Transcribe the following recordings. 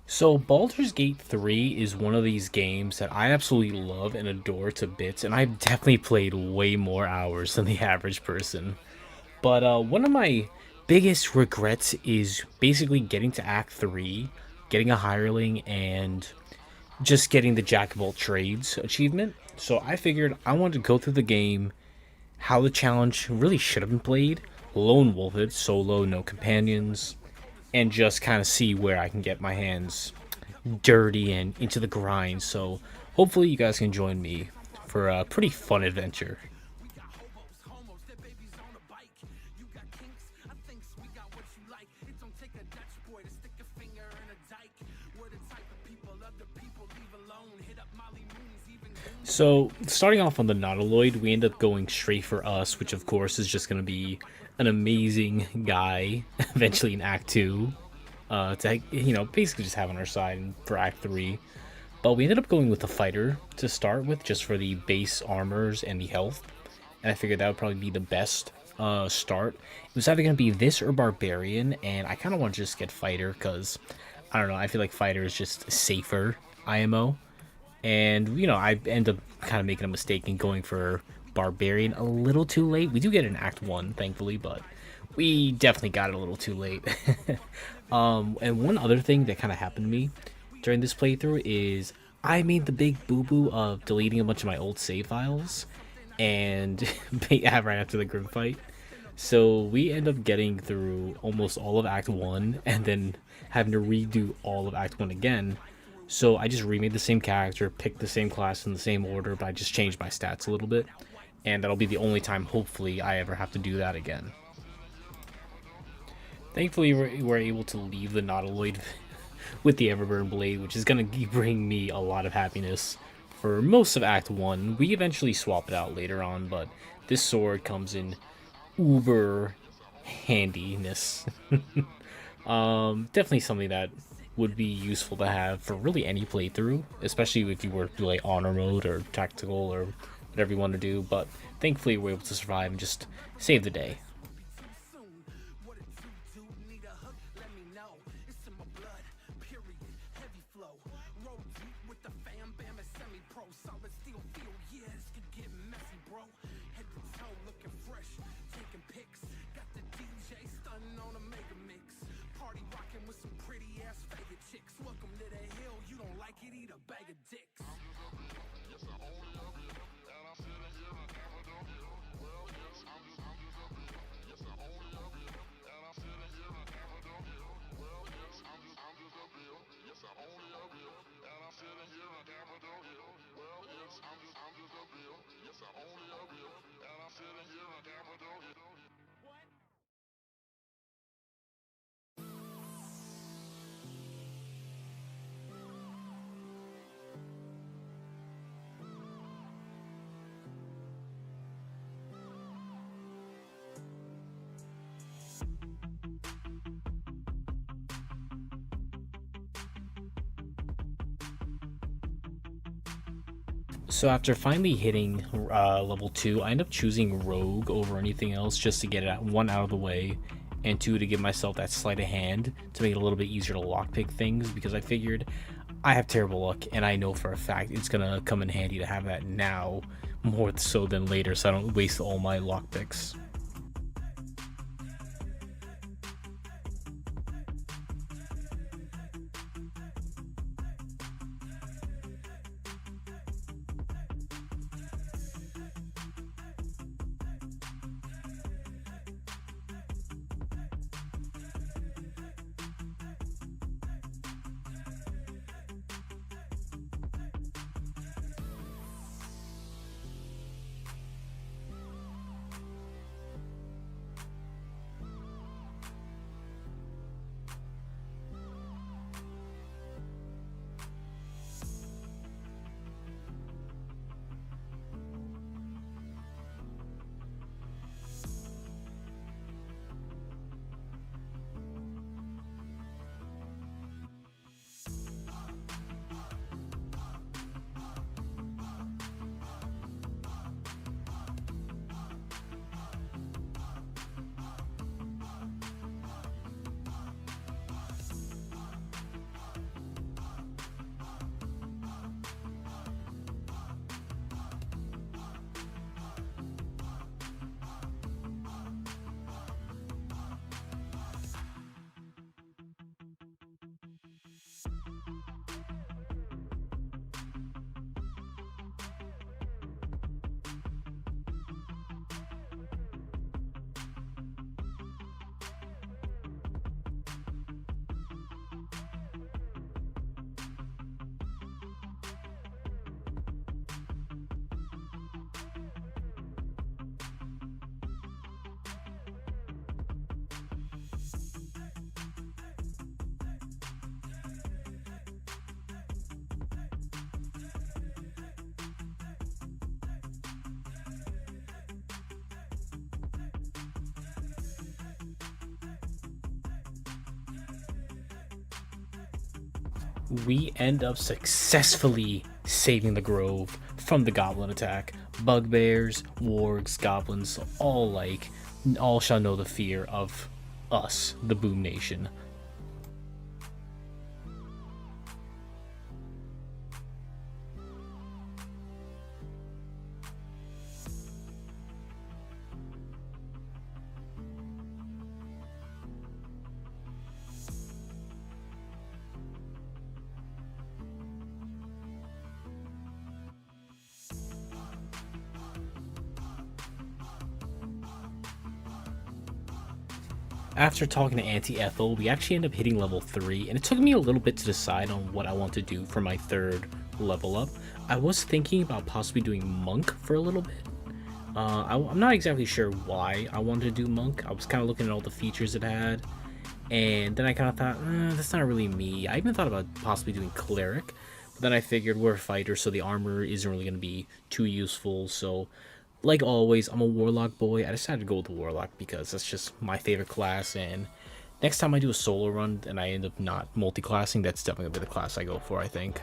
So Baldur's Gate 3 is one of these games that I absolutely love and adore to bits, and I've definitely played way more hours than the average person. But one of my biggest regrets is basically getting to Act 3, getting a hireling, and just getting the Jack of all trades achievement. So I figured I wanted to go through the game, how the challenge really should have been played, lone wolf it, solo, no companions, and just kind of see where I can get my hands dirty and into the grind. So hopefully you guys can join me for a pretty fun adventure. So starting off on the Nautiloid, we end up going straight for us, which of course is just going to be an amazing guy eventually in Act 2. To basically just have on our side for Act 3. But we ended up going with the fighter to start with, just for the base armors and the health. And I figured that would probably be the best start. It was either going to be this or barbarian, and I kind of want to just get fighter because I don't know. I feel like fighter is just safer IMO, and I end up kind of making a mistake in going for barbarian a little too late. We do get an Act 1, thankfully, but we definitely got it a little too late. And one other thing that kind of happened to me during this playthrough is I made the big boo-boo of deleting a bunch of my old save files and right after the grim fight. So we end up getting through almost all of Act 1 and then having to redo all of Act 1 again. So I just remade the same character, picked the same class in the same order, but I just changed my stats a little bit. And that'll be the only time, hopefully, I ever have to do that again. Thankfully, we're able to leave the Nautiloid with the Everburn Blade, which is going to bring me a lot of happiness for most of Act 1. We eventually swap it out later on, but this sword comes in uber handiness. Definitely something that would be useful to have for really any playthrough, especially if you were to play honor mode or tactical or whatever you want to do. But thankfully, we're able to survive and just save the day. So after finally hitting level 2, I end up choosing Rogue over anything else just to get it one out of the way, and two to give myself that sleight of hand to make it a little bit easier to lockpick things because I figured I have terrible luck and I know for a fact it's gonna come in handy to have that now more so than later so I don't waste all my lockpicks. We end up successfully saving the grove from the goblin attack. Bugbears, wargs, goblins, all shall know the fear of us, the Boom Nation. After talking to Auntie Ethel, we actually end up hitting level 3, and it took me a little bit to decide on what I want to do for my third level up. I was thinking about possibly doing Monk for a little bit. I'm not exactly sure why I wanted to do Monk. I was kind of looking at all the features it had, and then I kind of thought, that's not really me. I even thought about possibly doing Cleric, but then I figured we're fighters, so the armor isn't really going to be too useful, so like always, I'm a Warlock boy. I decided to go with the Warlock because that's just my favorite class, and next time I do a solo run and I end up not multi-classing, that's definitely going to be the class I go for, I think.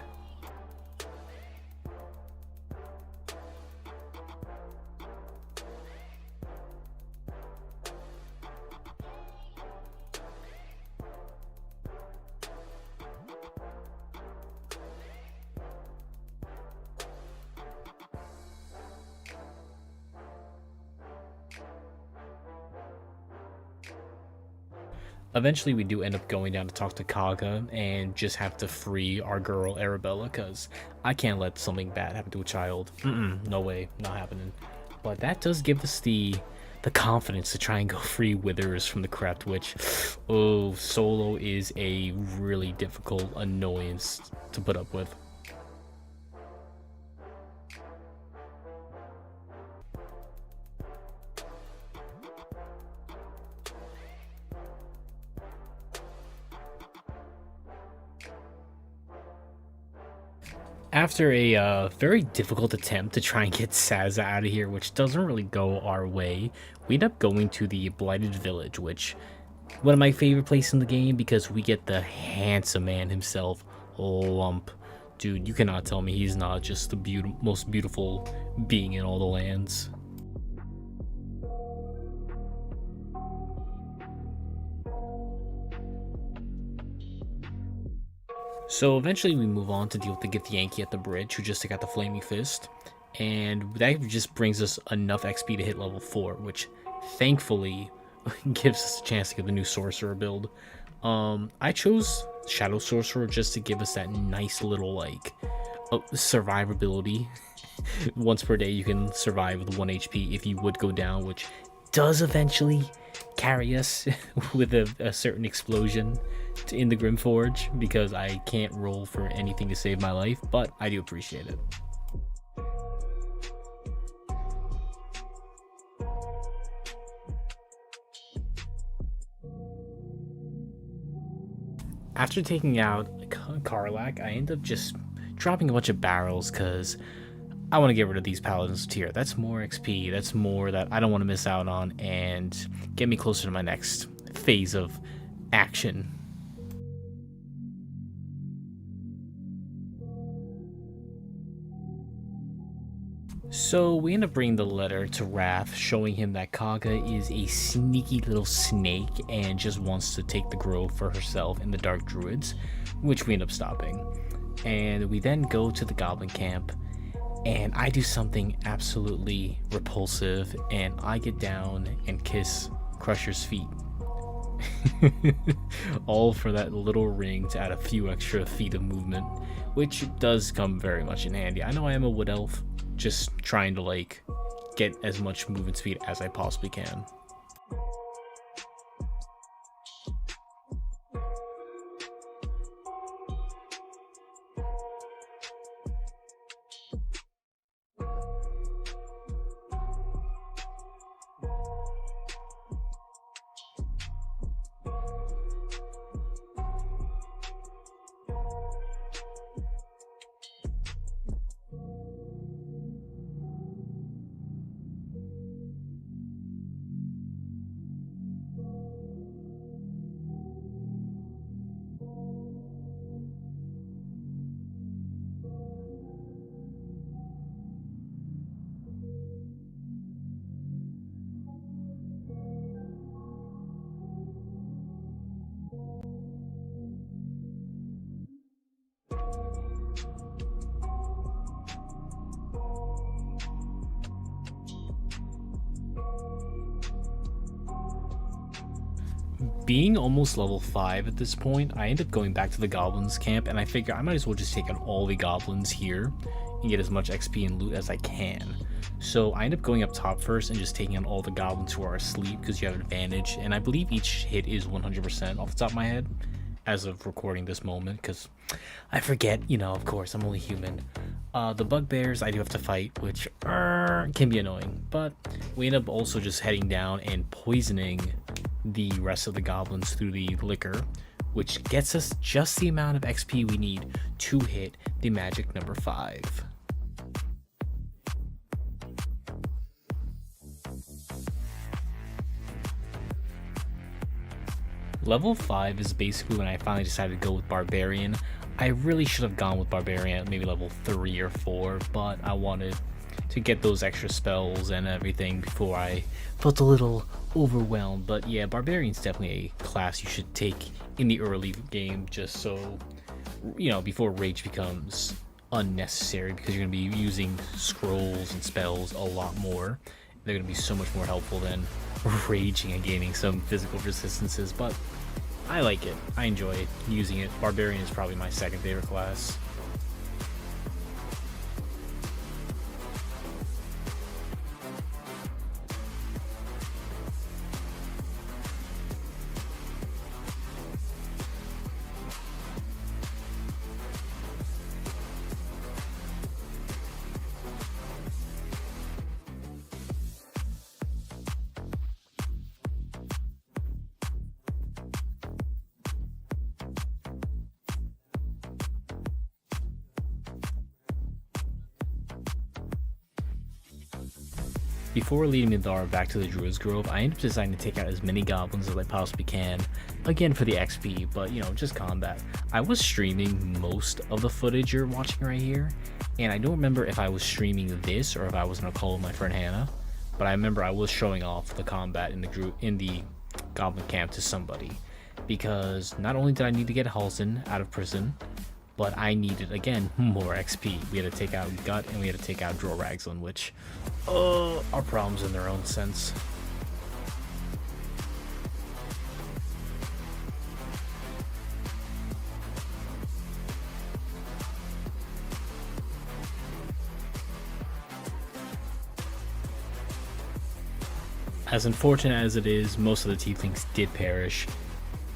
Eventually, we do end up going down to talk to Kaga and just have to free our girl Arabella because I can't let something bad happen to a child. No way, not happening. But that does give us the confidence to try and go free Withers from the Crept, which, oh, solo is a really difficult annoyance to put up with. After a very difficult attempt to try and get Sazza out of here, which doesn't really go our way, we end up going to the Blighted Village, which one of my favorite places in the game because we get the handsome man himself, Lump. Dude, you cannot tell me he's not just the most beautiful being in all the lands. So eventually we move on to deal with the Githyanki at the bridge, who just got the Flaming Fist. And that just brings us enough XP to hit level 4, which thankfully gives us a chance to get the new Sorcerer build. I chose Shadow Sorcerer just to give us that nice little, like, survivability. Once per day you can survive with 1 HP if you would go down, which does eventually carry us with a certain explosion in the Grimforge, because I can't roll for anything to save my life, but I do appreciate it. After taking out Karlak, I end up just dropping a bunch of barrels because I want to get rid of these paladins tier. That's more XP, that's more that I don't want to miss out on, and get me closer to my next phase of action. So we end up bringing the letter to Wrath, showing him that Kaga is a sneaky little snake and just wants to take the grove for herself and the Dark Druids, which we end up stopping. And we then go to the Goblin camp, and I do something absolutely repulsive, and I get down and kiss Crusher's feet. All for that little ring to add a few extra feet of movement, which does come very much in handy. I know I am a wood elf, just trying to like get as much movement speed as I possibly can. being almost level 5 at this point, I end up going back to the goblins camp, and I figure I might as well just take out all the goblins here and get as much XP and loot as I can. So I end up going up top first and just taking out all the goblins who are asleep because you have an advantage, and I believe each hit is 100% off the top of my head as of recording this moment, because I forget, you know, of course, I'm only human. The bugbears I do have to fight, which can be annoying, but we end up also just heading down and poisoning the rest of the goblins through the liquor, which gets us just the amount of XP we need to hit the magic number 5. Level 5 is basically when I finally decided to go with Barbarian. I really should have gone with Barbarian at maybe level 3 or 4, but I wanted to get those extra spells and everything before I felt a little overwhelmed. But yeah, Barbarian's definitely a class you should take in the early game, just so, you know, before Rage becomes unnecessary, because you're going to be using scrolls and spells a lot more. They're going to be so much more helpful than raging and gaining some physical resistances, but I like it. I enjoy using it. Barbarian is probably my second favorite class. Before leading Midar back to the Druid's Grove, I end up deciding to take out as many goblins as I possibly can, again for the XP, but you know, just combat. I was streaming most of the footage you're watching right here, and I don't remember if I was streaming this or if I was gonna call my friend Hannah, but I remember I was showing off the combat in the goblin camp to somebody, because not only did I need to get Halsin out of prison, but I needed, again, more XP. We had to take out Gut and we had to take out Dror Ragzlin, which are problems in their own sense. As unfortunate as it is, most of the tieflings did perish,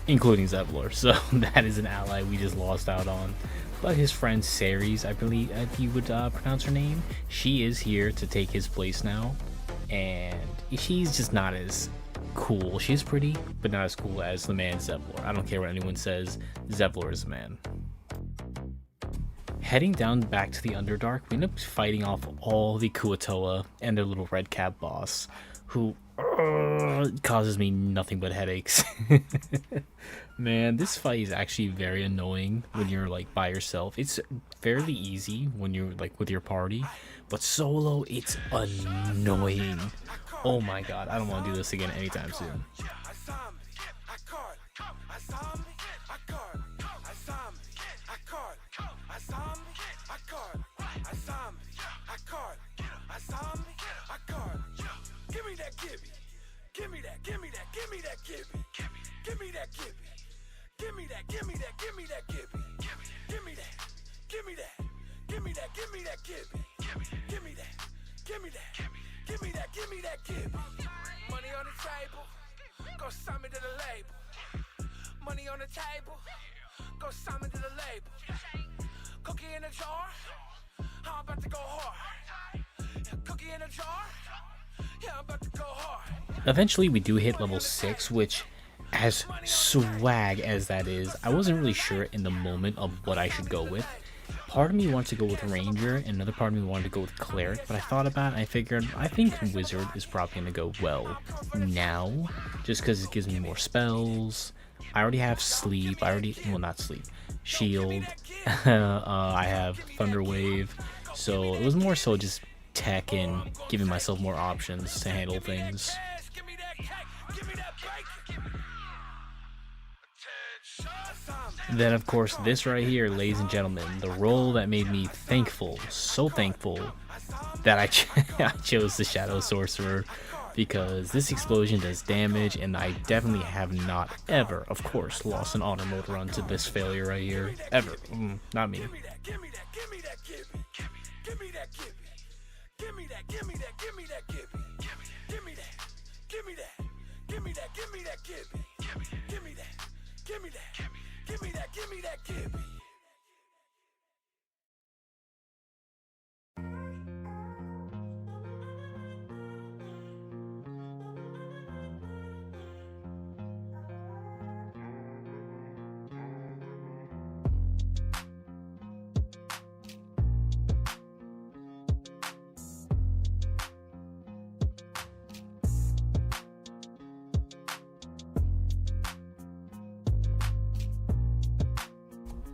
including Zevlor, so that is an ally we just lost out on. But his friend Ceres, I believe you would pronounce her name, she is here to take his place now, and she's just not as cool. She's pretty, but not as cool as the man Zevlor. I don't care what anyone says, Zevlor is a man. Heading down back to the Underdark, we end up fighting off all the Kuatoa and their little red cap boss, who causes me nothing but headaches. Man, this fight is actually very annoying when you're like by yourself. It's fairly easy when you're like with your party, but solo it's annoying. Oh my god, I don't want to do this again anytime soon. Give me that, give me that, give me that, give me, give me that, give me, give me that, give me that, give me that, give me, give me that, give me that, give me that, give me that, give me, give me that, give me that, give me that, give me that, give me. Money on the table, go sign me to the label. Money on the table, go sign me to the label. Cookie in a jar, I'm about to go hard. Cookie in a jar, yeah, I'm about to go hard. Eventually we do hit level 6, which, as swag as that is, I wasn't really sure in the moment of what I should go with. Part of me wanted to go with Ranger, and another part of me wanted to go with Cleric, but I thought about it and I figured I think Wizard is probably going to go well now, just because it gives me more spells. I already have Sleep, well not Sleep, Shield, I have Thunder Wave, so it was more so just tech and giving myself more options to handle things. Then of course this right here, ladies and gentlemen, the role that made me thankful, so thankful that I chose the Shadow Sorcerer, because this explosion does damage, and I definitely have not ever, of course, lost an honor mode run to this failure right here. Ever. Not me. Give me that, give me that, give me that, give me. Give me that, give me. Give me that, give me that, give me that, give me. Give me that, give me that. Give me that, give me that, give me. Give me that, give me that. Give me that, give me that, give me.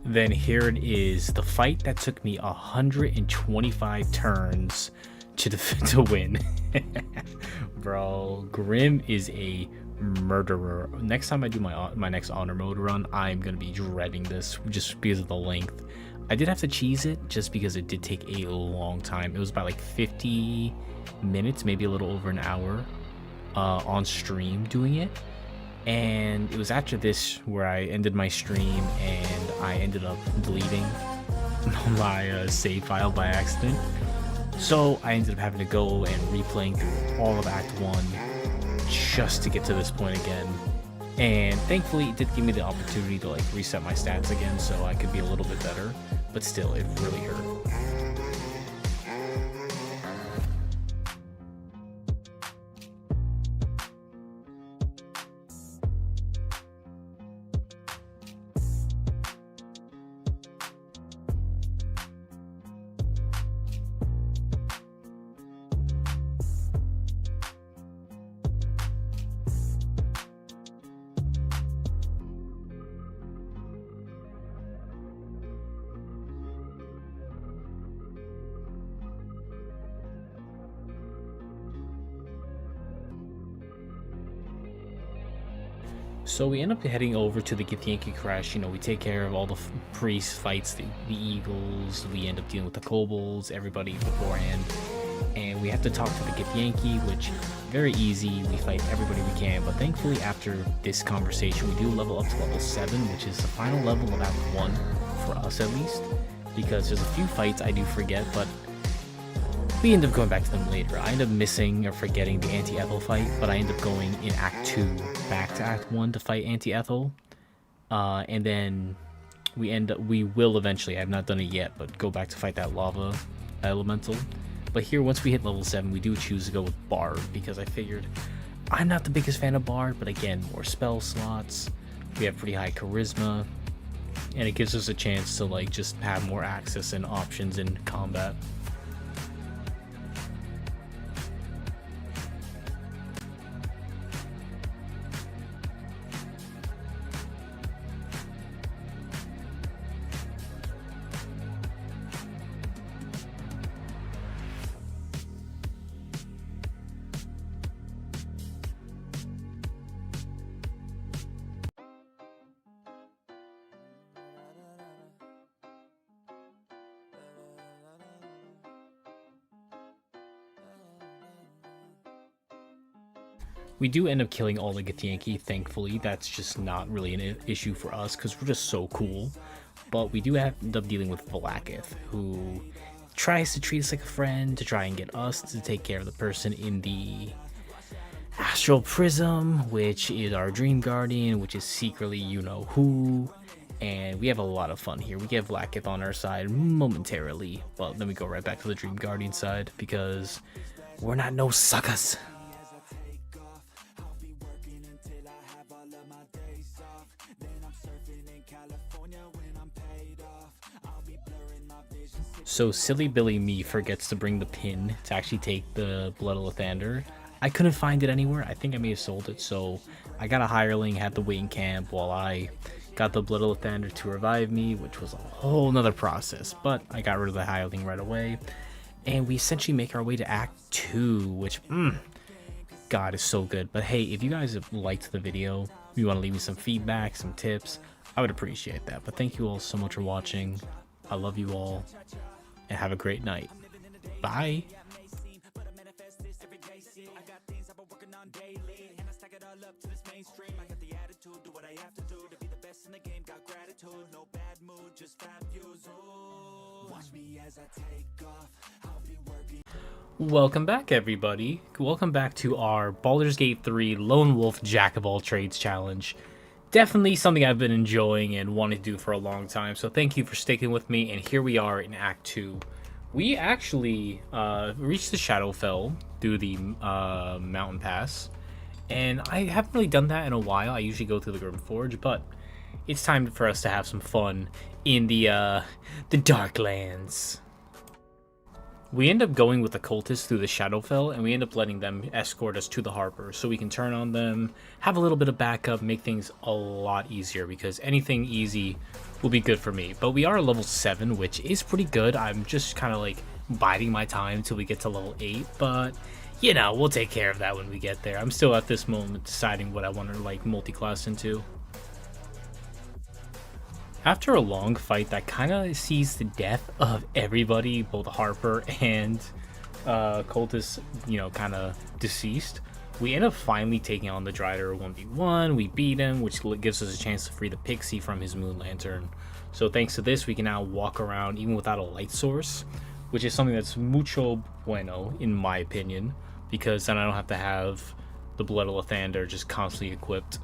Then here it is, the fight that took me 125 turns to win. Bro, Grim is a murderer. Next time I do my next honor mode run, I'm gonna be dreading this just because of the length. I did have to cheese it just because it did take a long time. It was about like 50 minutes, maybe a little over an hour on stream doing it. And it was after this where I ended my stream and I ended up deleting my save file by accident. So I ended up having to go and replaying through all of Act 1 just to get to this point again. And thankfully it did give me the opportunity to like reset my stats again so I could be a little bit better, but still it really hurt. So we end up heading over to the Githyanki crash. You know, we take care of all the priest fights, the eagles, we end up dealing with the kobolds, everybody beforehand. And we have to talk to the Githyanki, which very easy, we fight everybody we can. But thankfully after this conversation, we do level up to level 7, which is the final level of Act 1, for us at least. Because there's a few fights I do forget, but we end up going back to them later. I end up missing or forgetting the Anti-Ethel fight, but I end up going in Act 2 back to Act 1 to fight Anti-Ethel. And then we will eventually, I've not done it yet, but go back to fight that lava elemental. But here, once we hit level 7, we do choose to go with Bard, because I figured I'm not the biggest fan of Bard, but again, more spell slots, we have pretty high charisma, and it gives us a chance to like just have more access and options in combat. We do end up killing all the Githyanki, thankfully. That's just not really an issue for us because we're just so cool. But we do end up dealing with Valakith, who tries to treat us like a friend to try and get us to take care of the person in the Astral Prism, which is our Dream Guardian, which is secretly you-know-who. And we have a lot of fun here. We get Valakith on our side momentarily, but then we go right back to the Dream Guardian side because we're not no suckers. So silly Billy me forgets to bring the pin to actually take the Blood of Lathander. I couldn't find it anywhere. I think I may have sold it, so I got a hireling, had to wait in camp while I got the Blood of Lathander to revive me, which was a whole nother process, but I got rid of the hireling right away. And we essentially make our way to Act 2, which, God, is so good. But hey, if you guys have liked the video, you want to leave me some feedback, some tips, I would appreciate that. But thank you all so much for watching. I love you all, and have a great night. Bye. up to this mainstream. I got the attitude, do what I have to do to be the best in the game. Got gratitude, no bad mood, just fat views. Ooh. Watch me as I take off. I'll be working. Welcome back, everybody. Welcome back to our Baldur's Gate 3 Lone Wolf Jack of All Trades challenge. Definitely something I've been enjoying and wanting to do for a long time, so thank you for sticking with me, and here we are in Act 2. We actually reached the Shadowfell through the mountain pass, and I haven't really done that in a while. I usually go through the Grim Forge, but it's time for us to have some fun in the Darklands. We end up going with the cultists through the Shadowfell, and we end up letting them escort us to the Harper, so we can turn on them, have a little bit of backup, make things a lot easier, because anything easy will be good for me. But we are level 7, which is pretty good. I'm just kind of like biding my time until we get to level 8, but you know, we'll take care of that when we get there. I'm still at this moment deciding what I want to like multi-class into. After a long fight that kind of sees the death of everybody, both Harper and Cultist, you know, kind of deceased, we end up finally taking on the Drider 1v1. We beat him, which gives us a chance to free the Pixie from his Moon Lantern. So thanks to this, we can now walk around even without a light source, which is something that's mucho bueno, in my opinion, because then I don't have to have the Blood of Lathander just constantly equipped.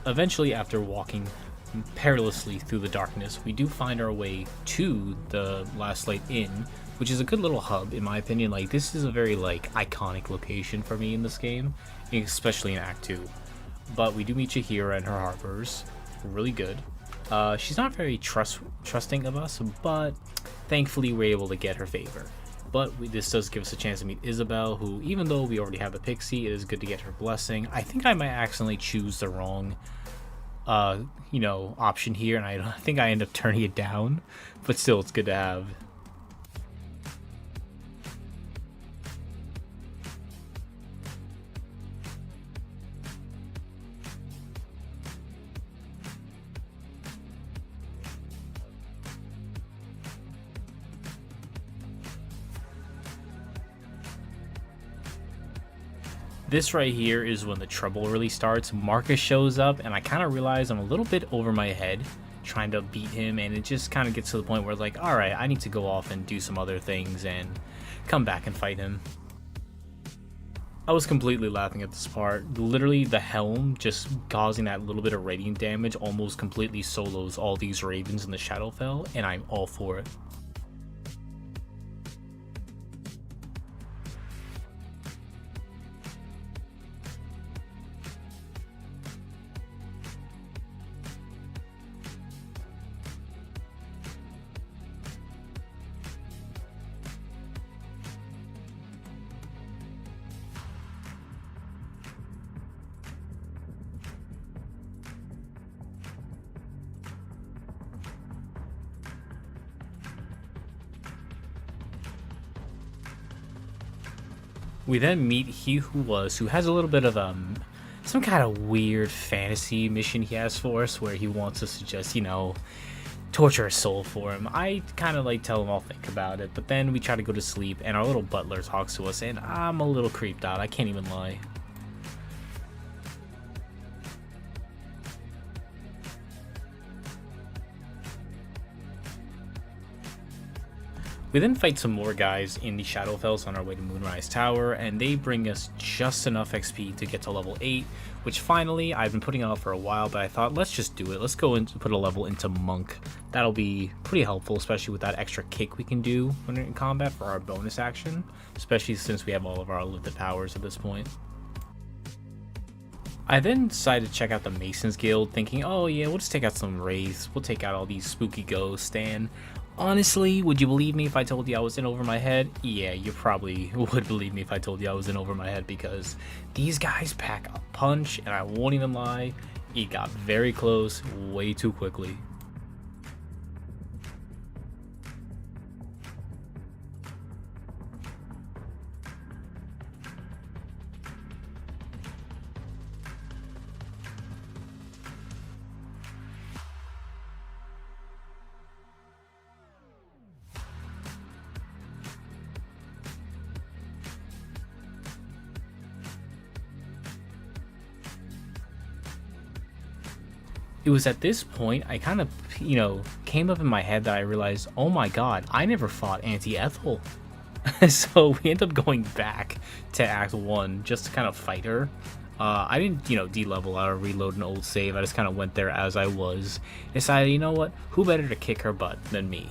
Eventually, after walking perilously through the darkness, we do find our way to the Last Light Inn, which is a good little hub, in my opinion. Like, this is a very, like, iconic location for me in this game, especially in Act 2. But we do meet Jahira and her Harpers. Really good. She's not very trusting of us, but thankfully we're able to get her favor. But this does give us a chance to meet Isabel, who, even though we already have the Pixie, it is good to get her blessing. I think I might accidentally choose the wrong you know, option here, and I think I end up turning it down, but still, it's good to have. This right here is when the trouble really starts. Marcus shows up, and I kind of realize I'm a little bit over my head trying to beat him, and it just kind of gets to the point where it's like, alright, I need to go off and do some other things and come back and fight him. I was completely laughing at this part. Literally, the helm just causing that little bit of radiant damage almost completely solos all these ravens in the Shadowfell, and I'm all for it. We then meet He Who Was, who has a little bit of some kind of weird fantasy mission he has for us, where he wants us to just, you know, torture a soul for him. I kind of like tell him I'll think about it, but then we try to go to sleep, and our little butler talks to us, and I'm a little creeped out, I can't even lie. We then fight some more guys in the Shadowfells on our way to Moonrise Tower, and they bring us just enough XP to get to level 8, which finally, I've been putting off for a while, but I thought, let's just do it. Let's go and put a level into Monk. That'll be pretty helpful, especially with that extra kick we can do when we're in combat for our bonus action, especially since we have all of our lifted powers at this point. I then decided to check out the Masons Guild, thinking, oh yeah, we'll just take out some wraiths, we'll take out all these spooky ghosts, and honestly, would you believe me if I told you I was in over my head? Yeah, you probably would believe me if I told you I was in over my head, because these guys pack a punch, and I won't even lie, He got very close way too quickly. It was at this point I kind of, came up in my head that I realized, oh my god, I never fought Auntie Ethel. So we end up going back to Act 1 just to kind of fight her. I didn't, de-level or reload an old save. I just kind of went there as I was. Decided, you know what, who better to kick her butt than me?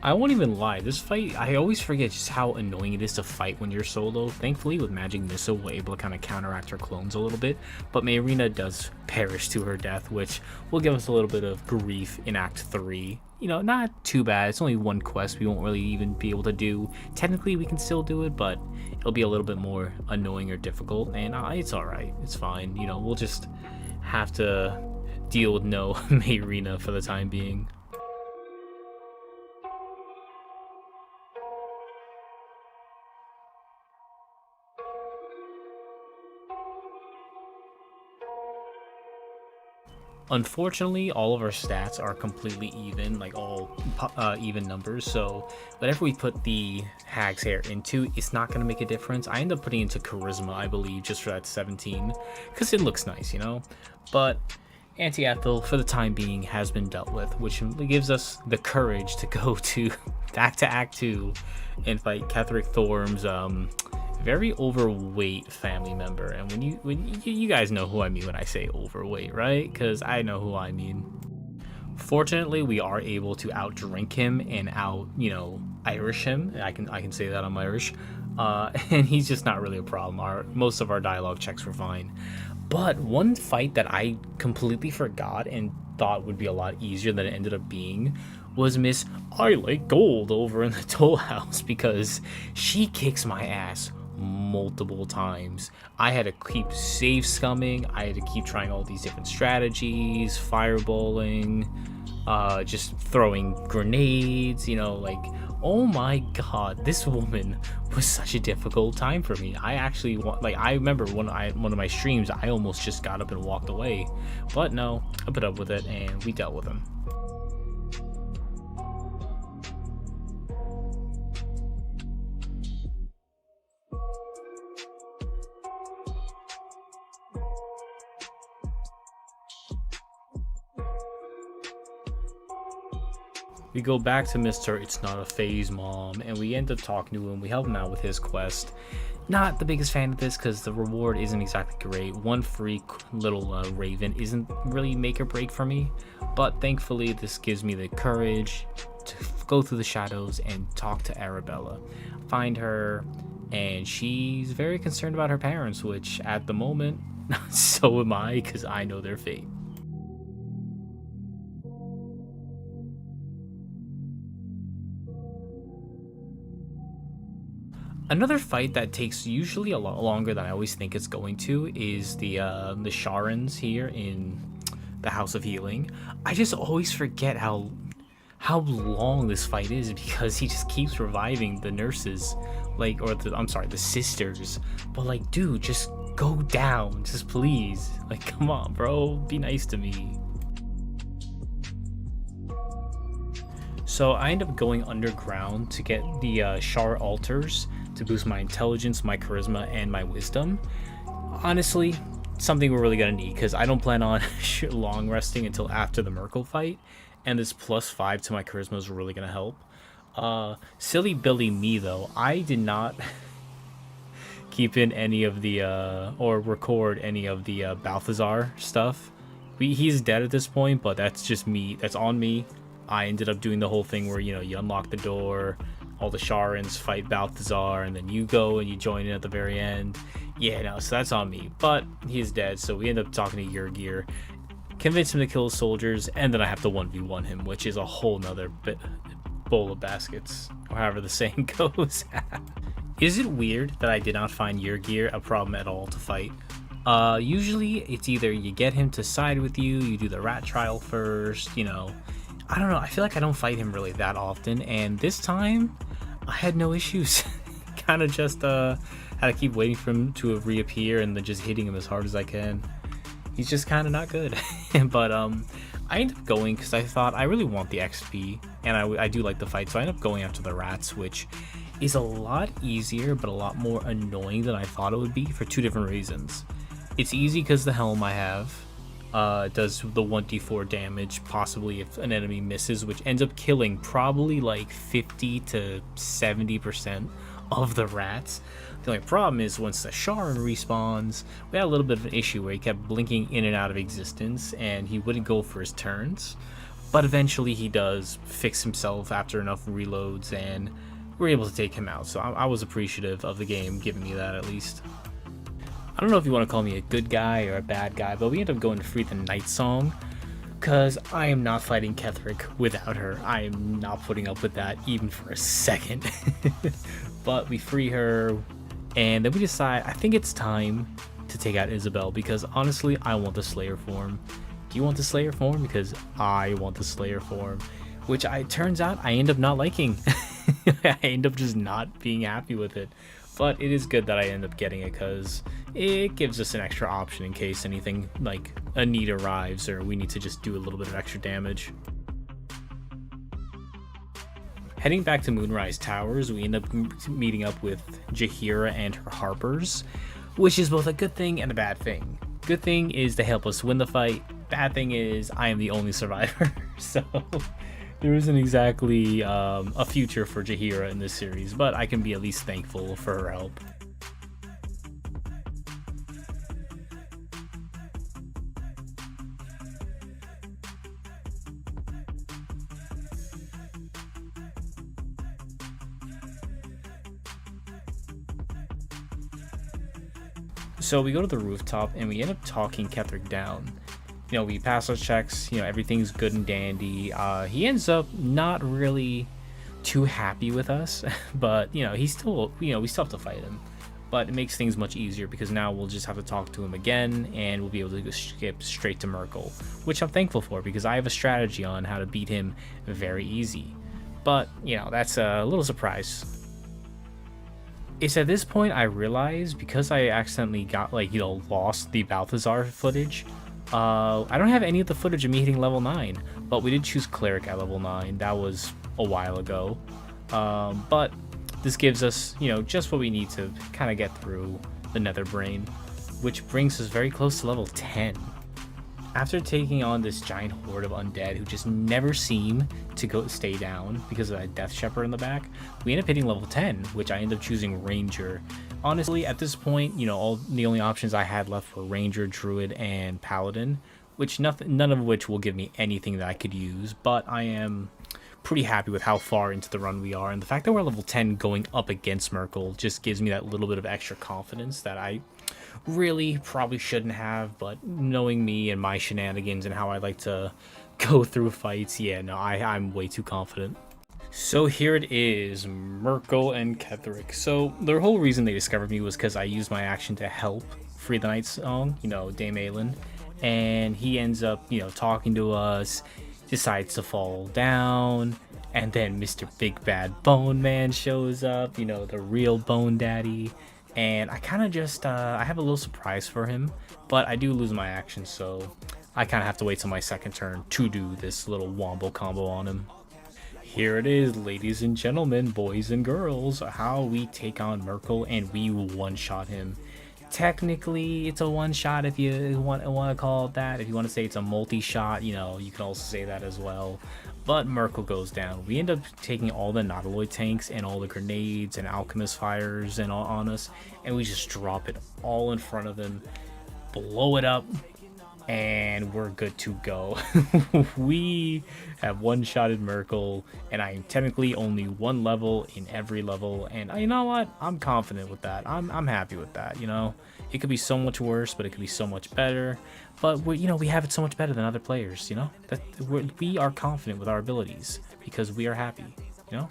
I won't even lie, this fight, I always forget just how annoying it is to fight when you're solo. Thankfully, with Magic Missile, we're able to kind of counteract her clones a little bit, but Mayrina does perish to her death, which will give us a little bit of grief in Act 3. Not too bad, it's only one quest we won't really even be able to do. Technically, we can still do it, but it'll be a little bit more annoying or difficult, and it's alright, it's fine. We'll just have to deal with no Mayrina for the time being. Unfortunately, all of our stats are completely even, like all even numbers, so whatever we put the Hag's Hair into, it's not going to make a difference. I end up putting into Charisma, I believe, just for that 17, because it looks nice, But Auntie Ethel, for the time being, has been dealt with, which gives us the courage to go back to Act 2 and fight Ketheric Thorm's very overweight family member. And when you guys know who I mean when I say overweight, right? Because I know who I mean. Fortunately, we are able to outdrink him and Irish him. I can say that I'm Irish. And he's just not really a problem. Most of our dialogue checks were fine. But one fight that I completely forgot and thought would be a lot easier than it ended up being was Miss I Like Gold over in the Toll House, because she kicks my ass multiple times. I had to keep save scumming, I had to keep trying all these different strategies, fireballing, just throwing grenades, oh my god, this woman was such a difficult time for me. I remember one of my streams, I almost just got up and walked away, but no, I put up with it and we dealt with him. We go back to Mr. It's Not a Phase Mom, and we end up talking to him. We help him out with his quest. Not the biggest fan of this because the reward isn't exactly great. One free little raven isn't really make or break for me, but thankfully this gives me the courage to go through the shadows and talk to Arabella. Find her, and she's very concerned about her parents, which at the moment, so am I, because I know their fate. Another fight that takes usually a lot longer than I always think it's going to is the Sharans here in the House of Healing. I just always forget how long this fight is because he just keeps reviving the nurses, the sisters. But dude, just go down, just please. Come on, bro, be nice to me. So I end up going underground to get the Shar altars to boost my intelligence, my charisma, and my wisdom. Honestly, something we're really gonna need because I don't plan on long resting until after the Merkle fight, and this +5 to my charisma is really gonna help. Silly Billy me though, I did not keep in any of the or record any of the Balthazar stuff. He's dead at this point, but that's just me. That's on me. I ended up doing the whole thing where you unlock the door, all the Sharans fight Balthazar, and then you go and you join in at the very end. Yeah, no, so that's on me. But he's dead, so we end up talking to Yurgir, convince him to kill his soldiers, and then I have to 1v1 him, which is a whole nother bowl of baskets, or however the saying goes. Is it weird that I did not find your gear a problem at all to fight? Usually it's either you get him to side with you, you do the rat trial first, you know. I don't know, I feel like I don't fight him really that often, and this time I had no issues. Kind of just had to keep waiting for him to reappear and then just hitting him as hard as I can. He's just kind of not good. But I ended up going because I thought I really want the XP, and I do like the fight, so I ended up going after the rats, which is a lot easier but a lot more annoying than I thought it would be for two different reasons. It's easy because the helm I have does the 1d4 damage, possibly if an enemy misses, which ends up killing probably like 50 to 70% of the rats. The only problem is once the Sharon respawns, we had a little bit of an issue where he kept blinking in and out of existence and he wouldn't go for his turns. But eventually he does fix himself after enough reloads and we're able to take him out. So I was appreciative of the game giving me that at least. I don't know if you want to call me a good guy or a bad guy, but we end up going to free the Night Song because I am not fighting Ketherick without her. I am not putting up with that even for a second. But we free her, and then we decide, I think it's time to take out Isabel because honestly, I want the Slayer form. Do you want the Slayer form? Because I want the Slayer form, which turns out I end up not liking. I end up just not being happy with it. But it is good that I end up getting it because it gives us an extra option in case anything like a need arrives or we need to just do a little bit of extra damage. Heading back to Moonrise Towers, we end up meeting up with Jaheira and her Harpers, which is both a good thing and a bad thing. Good thing is they help us win the fight. Bad thing is I am the only survivor, so there isn't exactly a future for Jaheira in this series, but I can be at least thankful for her help. So we go to the rooftop and we end up talking Ketherick down. You know, we pass our checks, you know, everything's good and dandy. He ends up not really too happy with us, but, you know, he's still, you know, we still have to fight him. But it makes things much easier because now we'll just have to talk to him again and we'll be able to skip straight to Merkel, which I'm thankful for because I have a strategy on how to beat him very easy. But, you know, that's a little surprise. It's at this point I realized because I accidentally got, like, you know, lost the Balthazar footage. I don't have any of the footage of me hitting level 9, but we did choose Cleric at level 9. That was a while ago. But this gives us, you know, just what we need to kind of get through the Nether Brain, which brings us very close to level 10. After taking on this giant horde of undead who just never seem to stay down because of that Death Shepherd in the back, we end up hitting level 10, which I end up choosing Ranger. Honestly, at this point, you know, the only options I had left were Ranger, Druid, and Paladin, which none of which will give me anything that I could use, but I am pretty happy with how far into the run we are, and the fact that we're level 10 going up against Merkel just gives me that little bit of extra confidence that I really probably shouldn't have, but knowing me and my shenanigans and how I like to go through fights, yeah, no, I'm way too confident. So here it is, Merkel and Ketherick. So the whole reason they discovered me was because I used my action to help free the Night Song, you know, Dame Aelin, and he ends up, you know, talking to us, decides to fall down, and then Mr. Big Bad Bone Man shows up, you know, the real Bone Daddy. And I kind of just, I have a little surprise for him, but I do lose my action, so I kind of have to wait till my second turn to do this little wombo combo on him. Here it is, ladies and gentlemen, boys and girls, how we take on Merkel and we one-shot him. Technically, it's a one-shot if you want to call it that. If you want to say it's a multi-shot, you know, you can also say that as well. But Merkel goes down. We end up taking all the Nautiloid tanks and all the grenades and alchemist fires and all on us, and we just drop it all in front of them, blow it up, and we're good to go. We have one-shotted Merkel, and I am technically only one level in every level, and you know what? I'm confident with that. I'm happy with that, you know? It could be so much worse, but it could be so much better. But we have it so much better than other players, you know? We are confident with our abilities because we are happy, you know?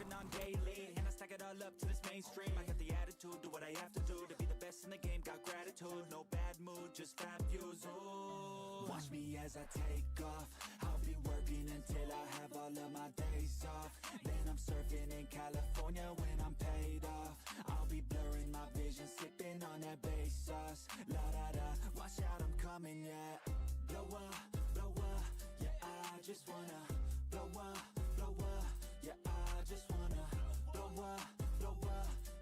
Watch me as I take off. I'll be working until I have all of my days off. Then I'm surfing in California when I'm paid off. I'll be blurring my vision, sipping on that bass sauce. La da da, watch out, I'm coming, yeah. Blow up, yeah, I just wanna blow up, yeah, I just wanna blow up,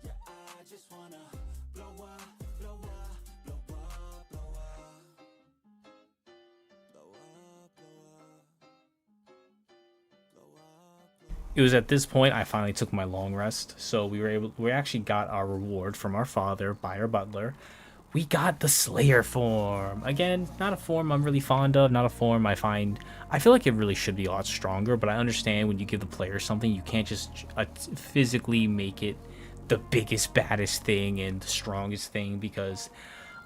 yeah, I just wanna blow up, blow up, blow up, blow up, blow up, blow up. It was at this point I finally took my long rest, so we actually got our reward from our father by our butler. We got the Slayer form. Again, not a form I'm really fond of, not a form I feel like it really should be a lot stronger, but I understand when you give the player something, you can't just physically make it the biggest, baddest thing and the strongest thing, because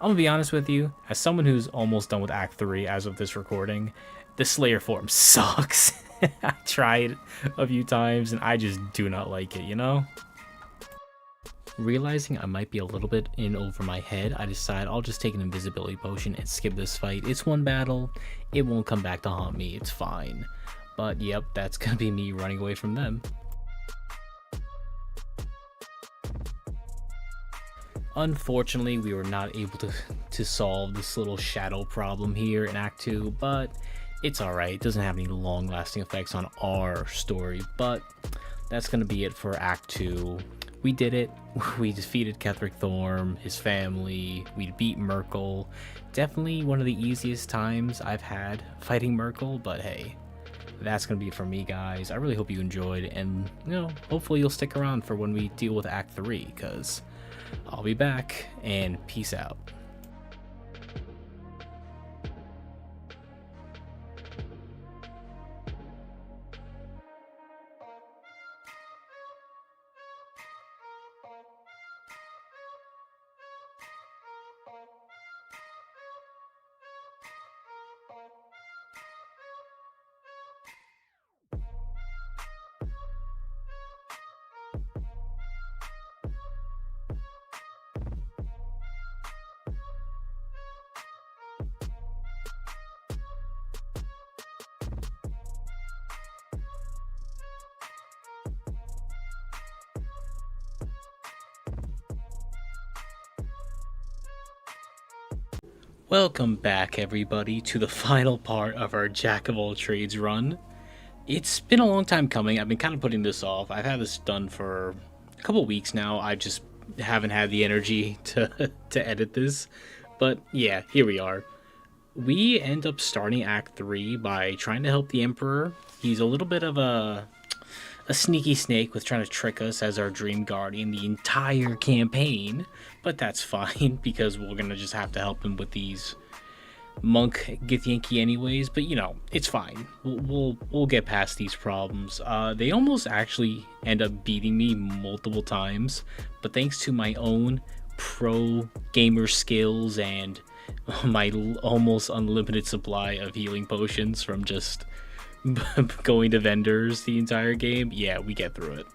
I'm gonna be honest with you, as someone who's almost done with Act 3 as of this recording, the Slayer form sucks. I tried a few times and I just do not like it, you know? Realizing I might be a little bit in over my head, I decide I'll just take an invisibility potion and skip this fight. It's one battle, it won't come back to haunt me, it's fine. But yep, that's gonna be me running away from them. Unfortunately, we were not able to solve this little shadow problem here in Act 2, but it's alright. It doesn't have any long-lasting effects on our story, but that's going to be it for Act 2. We did it. We defeated Ketheric Thorm, his family. We beat Merkel. Definitely one of the easiest times I've had fighting Merkel, but hey, that's going to be it for me, guys. I really hope you enjoyed, and, you know, hopefully you'll stick around for when we deal with Act 3, because I'll be back, and peace out. Welcome back, everybody, to the final part of our Jack of all trades run. It's been a long time coming. I've been kind of putting this off. I've had this done for a couple weeks now. I just haven't had the energy to edit this. But yeah, here we are. We end up starting Act 3 by trying to help the Emperor. He's a little bit of a sneaky snake with trying to trick us as our dream guardian the entire campaign, but that's fine because we're gonna just have to help him with these monk Githyanki anyways. But you know, it's fine. We'll get past these problems. They almost actually end up beating me multiple times, but thanks to my own pro gamer skills and my almost unlimited supply of healing potions from just going to vendors the entire game, yeah, we get through it.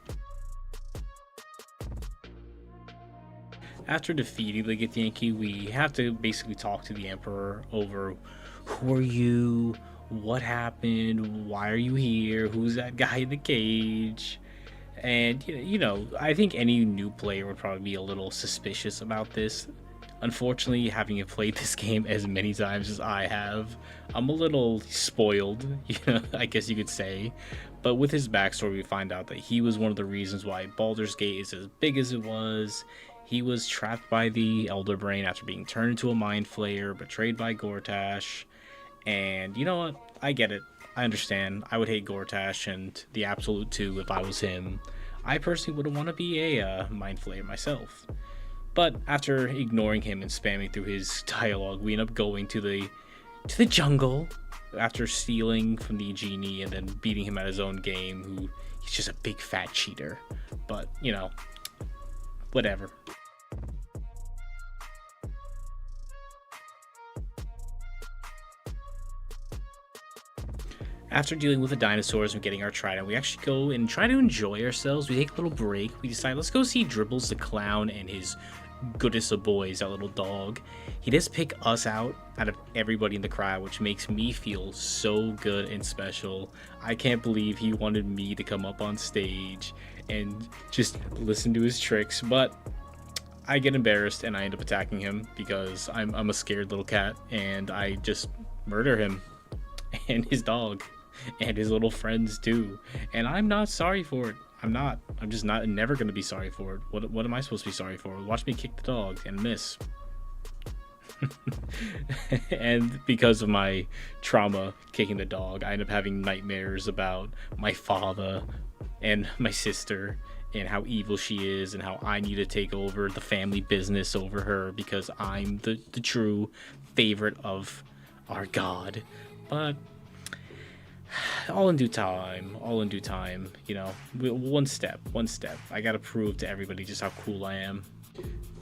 After defeating the Githyanki, we have to basically talk to the Emperor over who are you, what happened, why are you here, who's that guy in the cage. And you know, I think any new player would probably be a little suspicious about this. Unfortunately, having played this game as many times as I have, I'm a little spoiled, I guess you could say. But with his backstory, we find out that he was one of the reasons why Baldur's Gate is as big as it was. He was trapped by the Elder Brain after being turned into a Mind Flayer, betrayed by Gortash. And you know what? I get it. I understand. I would hate Gortash and the Absolute 2 if I was him. I personally wouldn't want to be a Mind Flayer myself. But after ignoring him and spamming through his dialogue, we end up going to the jungle after stealing from the genie and then beating him at his own game, who he's just a big fat cheater. But, you know, whatever. After dealing with the dinosaurs and getting our trident, we actually go and try to enjoy ourselves. We take a little break. We decide, let's go see Dribbles the Clown and his goodest of boys, that little dog. He does pick us out of everybody in the crowd, which makes me feel so good and special. I can't believe he wanted me to come up on stage and just listen to his tricks, but I get embarrassed and I end up attacking him because I'm a scared little cat, and I just murder him and his dog and his little friends too. And I'm not sorry for it. I'm just not never gonna be sorry for it. What am I supposed to be sorry for? Watch me kick the dog and miss. And because of my trauma kicking the dog, I end up having nightmares about my father and my sister and how evil she is and how I need to take over the family business over her because I'm the true favorite of our god. But all in due time, you know, one step. I gotta prove to everybody just how cool I am.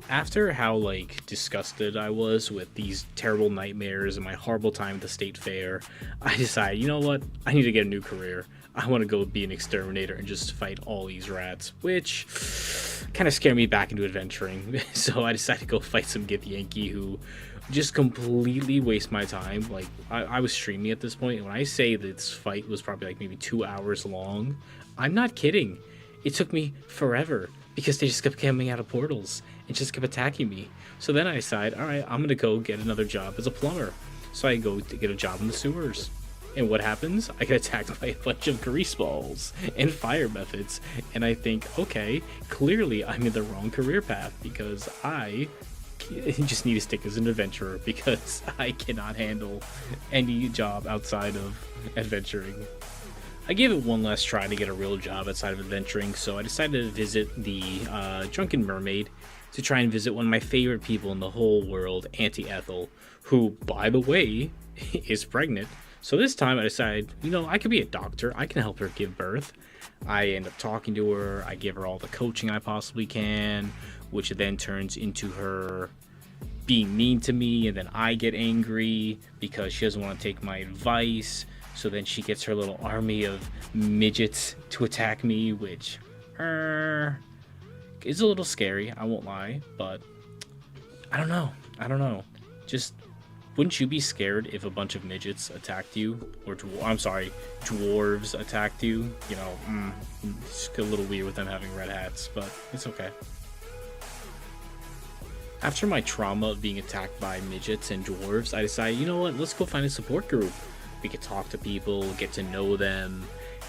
After how like disgusted I was with these terrible nightmares and my horrible time at the state fair, I decided, you know what, I need to get a new career. I want to go be an exterminator and just fight all these rats, which kind of scared me back into adventuring. So I decided to go fight some Githyanki who just completely waste my time. Like I was streaming at this point, and when I say this fight was probably like maybe 2 hours long, I'm not kidding. It took me forever because they just kept coming out of portals and just kept attacking me. So then I decide, all right, I'm gonna go get another job as a plumber. So I go to get a job in the sewers. And what happens? I get attacked by a bunch of grease balls and fire methods. And I think, okay, clearly I'm in the wrong career path because I just need to stick as an adventurer because I cannot handle any job outside of adventuring. I gave it one last try to get a real job outside of adventuring, so I decided to visit the Drunken Mermaid to try and visit one of my favorite people in the whole world, Auntie Ethel, who, by the way, is pregnant. So this time I decided, you know, I could be a doctor. I can help her give birth. I end up talking to her. I give her all the coaching I possibly can, which then turns into her being mean to me, and then I get angry because she doesn't want to take my advice. So then she gets her little army of midgets to attack me, which is a little scary, I won't lie, but I don't know. Just, wouldn't you be scared if a bunch of midgets attacked you? Or, dwarves attacked you? You know, it's a little weird with them having red hats, but it's okay. After my trauma of being attacked by midgets and dwarves, I decided, you know what, let's go find a support group. We could talk to people, get to know them,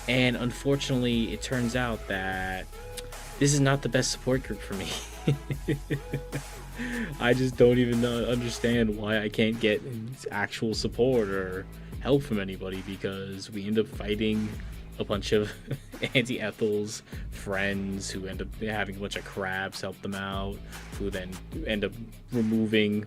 and unfortunately, it turns out that this is not the best support group for me. I just don't even understand why I can't get actual support or help from anybody, because we end up fighting a bunch of Auntie Ethel's friends who end up having a bunch of crabs help them out, who then end up removing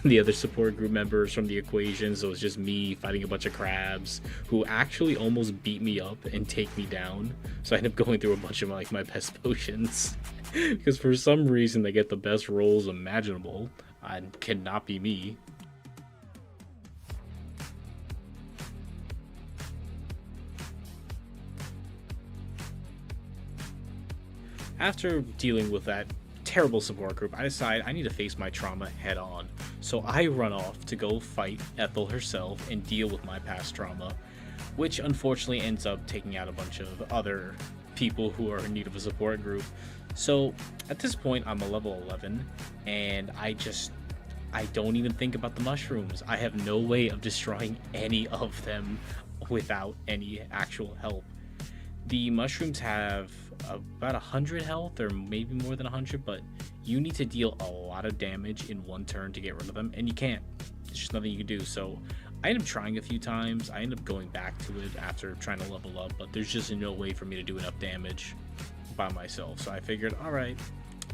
the other support group members from the equation. So it's just me fighting a bunch of crabs who actually almost beat me up and take me down. So I end up going through a bunch of my best potions because for some reason they get the best rolls imaginable. It cannot be me. After dealing with that terrible support group, I decide I need to face my trauma head on. So I run off to go fight Ethel herself and deal with my past trauma, which unfortunately ends up taking out a bunch of other people who are in need of a support group. So at this point, I'm a level 11, and I don't even think about the mushrooms. I have no way of destroying any of them without any actual help. The mushrooms have about 100 health, or maybe more than 100, but you need to deal a lot of damage in one turn to get rid of them, and you can't. There's just nothing you can do. So I end up trying a few times. I end up going back to it after trying to level up, but there's just no way for me to do enough damage by myself. So I figured, all right,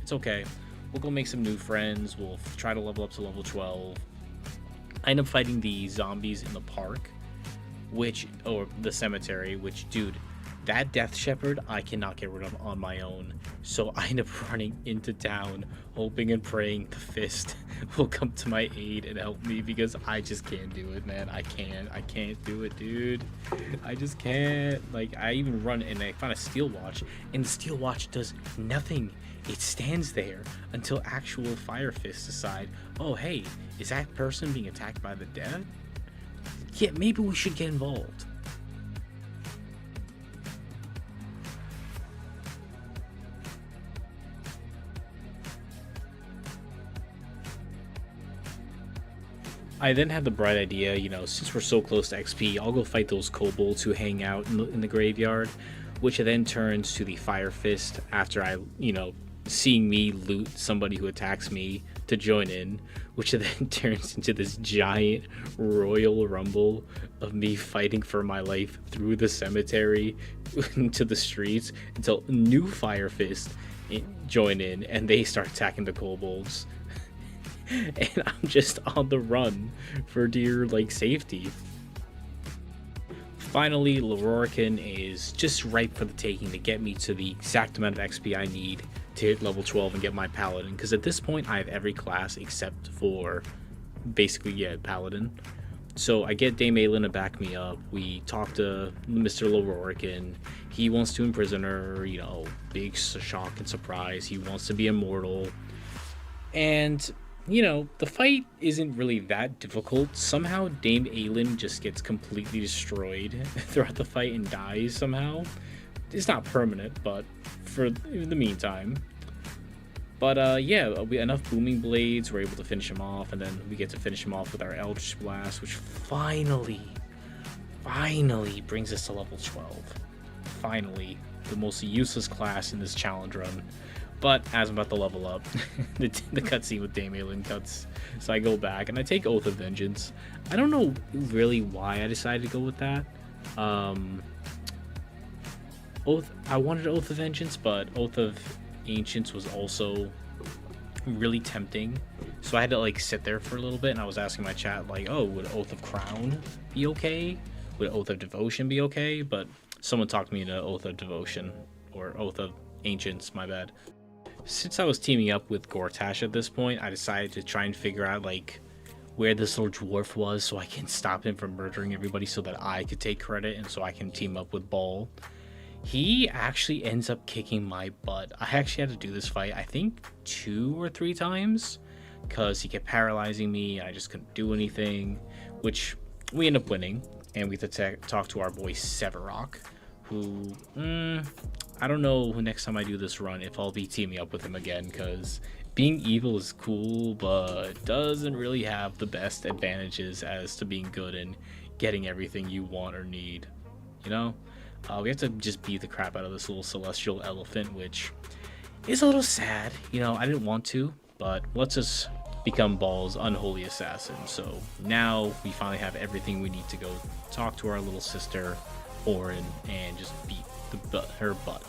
it's okay. We'll go make some new friends. We'll try to level up to level 12. I end up fighting the zombies in the park, or the cemetery, which, dude, That Death Shepherd I cannot get rid of on my own, so I end up running into town, hoping and praying the Fist will come to my aid and help me, because I just can't do it, man. I can't do it, dude. I just can't. Like, I even run and I find a Steel Watch, and the Steel Watch does nothing. It stands there until actual Fire Fists decide, oh hey, is that person being attacked by the dead? Yeah, maybe we should get involved. I then had the bright idea, since we're so close to XP, I'll go fight those kobolds who hang out in the graveyard, which then turns to the Fire Fist after I, seeing me loot somebody who attacks me to join in, which then turns into this giant Royal Rumble of me fighting for my life through the cemetery into the streets until new Fire Fist join in and they start attacking the kobolds. And I'm just on the run for dear safety. Finally, Lororican is just ripe for the taking to get me to the exact amount of XP I need to hit level 12 and get my Paladin, because at this point I have every class except for basically, Paladin. So I get Dame Aelin to back me up. We talk to Mr. Lororican. He wants to imprison her, big shock and surprise. He wants to be immortal. And the fight isn't really that difficult. Somehow Dame Aelin just gets completely destroyed throughout the fight and dies somehow. It's not permanent, but for the meantime. But we enough booming blades, we're able to finish him off, and then we get to finish him off with our Eldritch Blast, which finally brings us to level 12. Finally, the most useless class in this challenge run. But as I'm about to level up, the cutscene with Dame Aelin cuts, so I go back and I take Oath of Vengeance. I don't know really why I decided to go with that. I wanted Oath of Vengeance, but Oath of Ancients was also really tempting. So I had to sit there for a little bit, and I was asking my chat oh, would Oath of Crown be okay? Would Oath of Devotion be okay? But someone talked me into Oath of Devotion, or Oath of Ancients, my bad. Since I was teaming up with Gortash at this point, I decided to try and figure out where this little dwarf was so I can stop him from murdering everybody so that I could take credit and so I can team up with Ball. He actually ends up kicking my butt. I actually had to do this fight, I think 2 or 3 times, because he kept paralyzing me and I just couldn't do anything, which we end up winning, and we had to talk to our boy Severok, who, I don't know next time I do this run if I'll be teaming up with him again, because being evil is cool, but doesn't really have the best advantages as to being good and getting everything you want or need, we have to just beat the crap out of this little celestial elephant, which is a little sad. I didn't want to, but lets us become Ball's unholy assassin. So now we finally have everything we need to go talk to our little sister Orin and just beat her butt.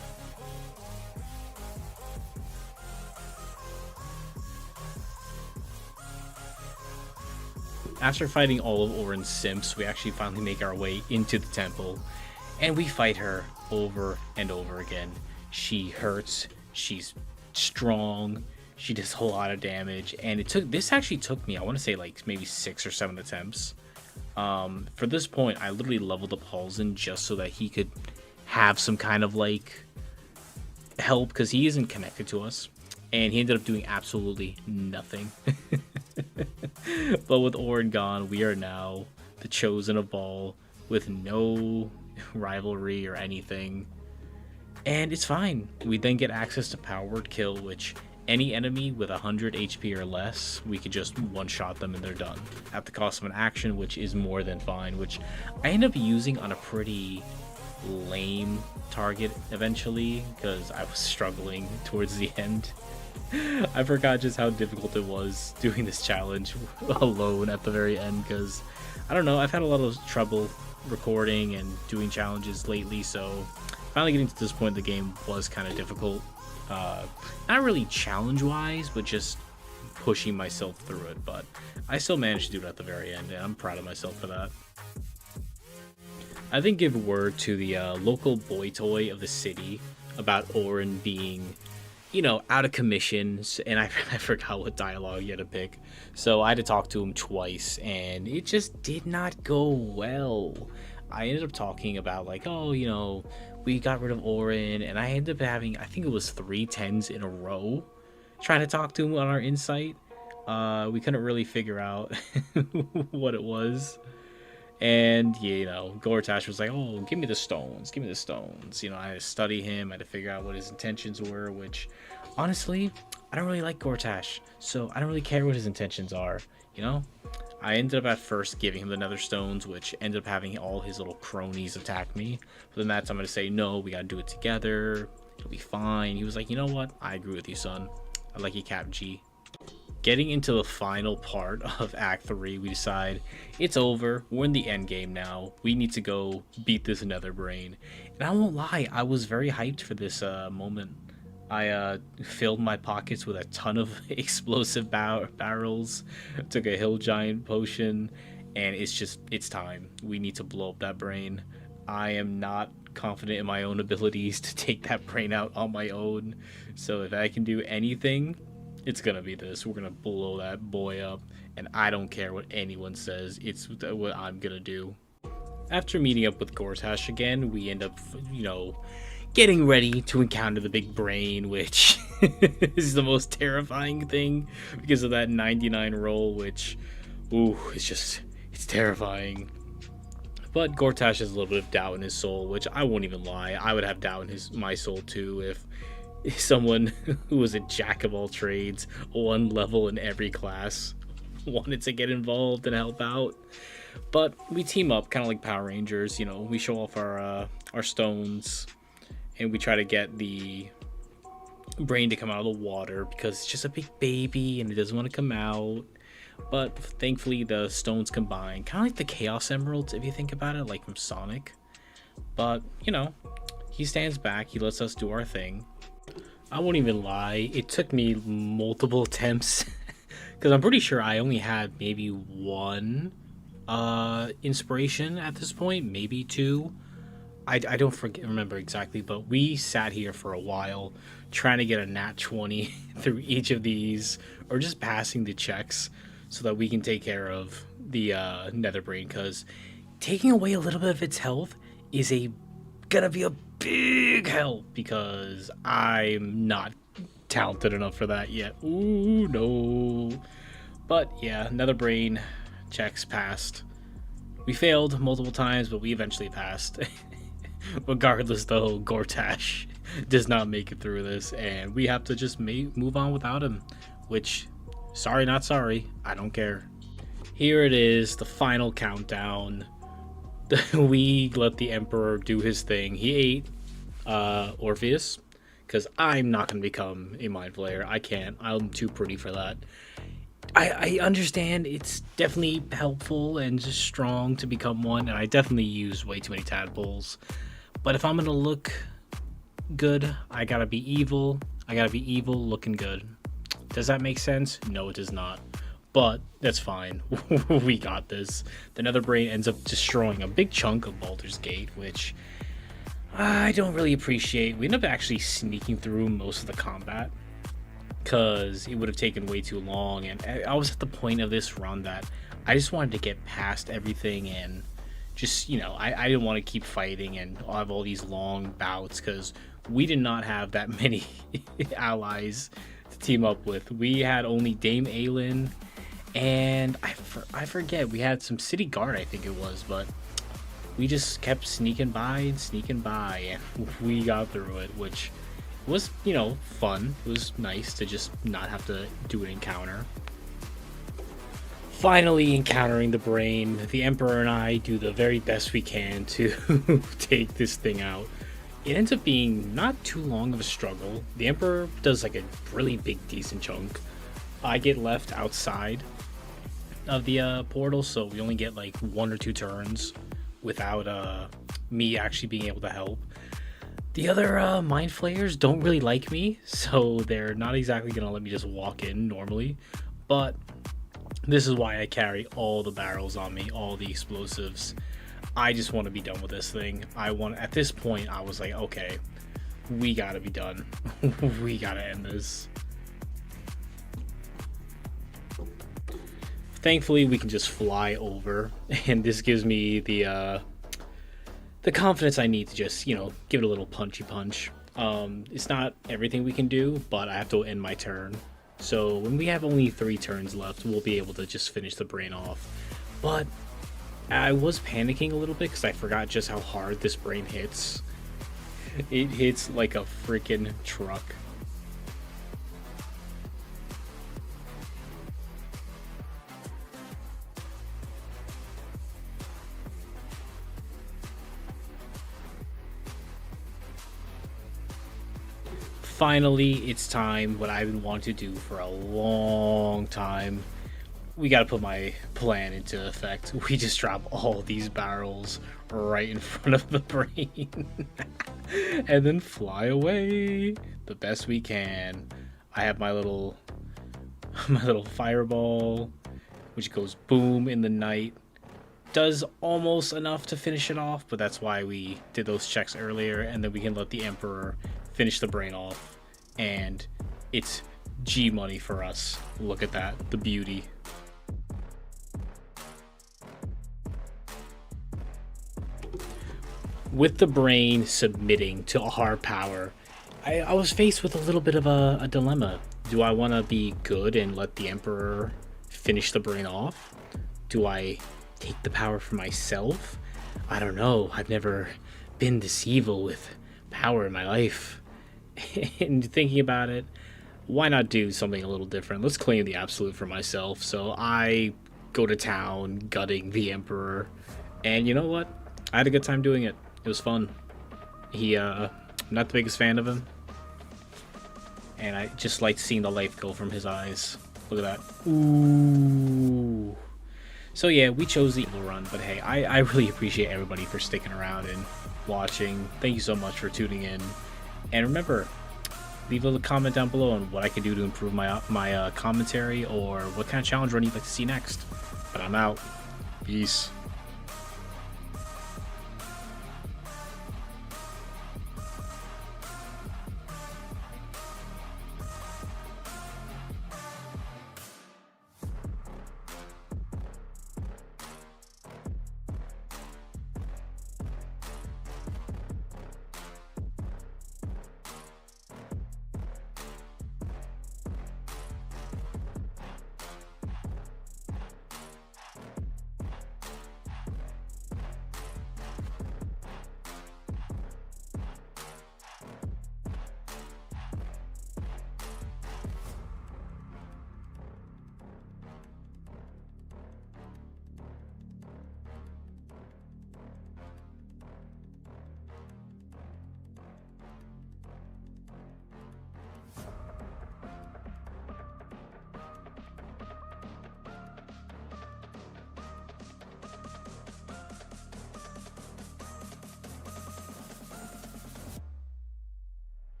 After fighting all of Orin's simps, we actually finally make our way into the temple, and we fight her over and over again. She hurts, she's strong, she does a whole lot of damage, and this actually took me, I want to say maybe 6 or 7 attempts. For this point, I literally leveled up Halsin just so that he could have some kind of help, because he isn't connected to us, and he ended up doing absolutely nothing. But with Orin gone, we are now the chosen of Ball with no rivalry or anything, and it's fine. We then get access to Power Word Kill, which any enemy with 100 HP or less, we could just one-shot them and they're done at the cost of an action, which is more than fine, which I end up using on a pretty lame target eventually because I was struggling towards the end. I forgot just how difficult it was doing this challenge alone at the very end, because I don't know, I've had a lot of trouble recording and doing challenges lately, so finally getting to this point in the game was kind of difficult. Not really challenge wise, but just pushing myself through it, but I still managed to do it at the very end, and I'm proud of myself for that. I then give word to the local boy toy of the city about Orin being, out of commissions, and I forgot what dialogue he had to pick. So I had to talk to him twice, and it just did not go well. I ended up talking about, like, oh, we got rid of Orin, and I ended up having, I think it was 3 10s in a row, trying to talk to him on our insight. We couldn't really figure out what it was. And Gortash was like, "Oh, give me the stones, give me the stones." I had to study him, I had to figure out what his intentions were. Which, honestly, I don't really like Gortash, so I don't really care what his intentions are. I ended up at first giving him the Nether stones, which ended up having all his little cronies attack me. But then that's I'm gonna say, no, we gotta do it together. It'll be fine. He was like, you know what? I agree with you, son. I like you, Cap G. Getting into the final part of Act 3, we decide it's over. We're in the end game now. We need to go beat this Nether Brain. And I won't lie, I was very hyped for this moment. I filled my pockets with a ton of explosive barrels, took a hill giant potion, and it's time. We need to blow up that brain. I am not confident in my own abilities to take that brain out on my own. So if I can do anything, it's gonna be this. We're gonna blow that boy up, and I don't care what anyone says. It's what I'm gonna do. After meeting up with Gortash again, we end up, getting ready to encounter the big brain, which is the most terrifying thing because of that 99 roll, which, it's terrifying. But Gortash has a little bit of doubt in his soul, which I won't even lie. I would have doubt in my soul too if someone who was a jack of all trades, 1 level in every class, wanted to get involved and help out. But we team up, kind of like Power Rangers. We show off our stones, and we try to get the brain to come out of the water because it's just a big baby and it doesn't want to come out. But thankfully the stones combine, kind of like the Chaos Emeralds if you think about it, like from Sonic. But he stands back, he lets us do our thing. I won't even lie, it took me multiple attempts because I'm pretty sure I only had maybe 1 inspiration at this point, maybe 2. I don't remember exactly, but we sat here for a while trying to get a nat 20 through each of these, or just passing the checks so that we can take care of the Nether Brain, because taking away a little bit of its health is gonna be a big help, because I'm not talented enough for that yet. Ooh, no. But yeah, Nether Brain checks passed. We failed multiple times, but we eventually passed. Regardless, though, Gortash does not make it through this, and we have to just move on without him, which, sorry not sorry, I don't care. Here it is, the final countdown. We let the Emperor do his thing. He ate Orpheus, because I'm not going to become a Mind Flayer. I can't. I'm too pretty for that. I understand it's definitely helpful and just strong to become one, and I definitely use way too many tadpoles. But if I'm going to look good, I gotta be evil. I gotta be evil looking good. Does that make sense? No, it does not. But that's fine. We got this. The Nether Brain ends up destroying a big chunk of Baldur's Gate, which I don't really appreciate. We end up actually sneaking through most of the combat because it would have taken way too long. And I was at the point of this run that I just wanted to get past everything and just, I didn't want to keep fighting and have all these long bouts because we did not have that many allies to team up with. We had only Dame Aelin, and I forget, we had some city guard, I think it was, but we just kept sneaking by, and we got through it, which was, fun. It was nice to just not have to do an encounter. Finally encountering the brain, the Emperor and I do the very best we can to take this thing out. It ends up being not too long of a struggle. The Emperor does like a really big decent chunk. I get left outside of the portal, so we only get like 1 or 2 turns without me actually being able to help. The other Mind Flayers don't really like me, so they're not exactly gonna let me just walk in normally, but this is why I carry all the barrels on me, all the explosives. I just want to be done with this thing. At this point, I was like, okay, we gotta be done. We gotta end this. Thankfully, we can just fly over, and this gives me the confidence I need to just, give it a little punchy punch. It's not everything we can do, but I have to end my turn. So when we have only 3 turns left, we'll be able to just finish the brain off. But I was panicking a little bit because I forgot just how hard this brain hits. It hits like a freaking truck. Finally, it's time, what I've been wanting to do for a long time. We gotta put my plan into effect. We just drop all these barrels right in front of the brain and then fly away the best we can. I have my little fireball, which goes boom in the night. Does almost enough to finish it off, but that's why we did those checks earlier, and then we can let the Emperor finish the brain off, and it's G money for us. Look at that, the beauty. With the brain submitting to our power, I was faced with a little bit of a dilemma. Do I want to be good and let the Emperor finish the brain off? Do I take the power for myself? I don't know. I've never been this evil with power in my life. And thinking about it, why not do something a little different? Let's claim the absolute for myself. So I go to town gutting the Emperor, and you know what? I had a good time doing it. It was fun. I'm not the biggest fan of him, and I just like seeing the life go from his eyes. Look at that. Ooh. So yeah, we chose the evil run, but hey, I really appreciate everybody for sticking around and watching. Thank you so much for tuning in. And remember, leave a little comment down below on what I can do to improve my commentary, or what kind of challenge run you'd like to see next. But I'm out. Peace.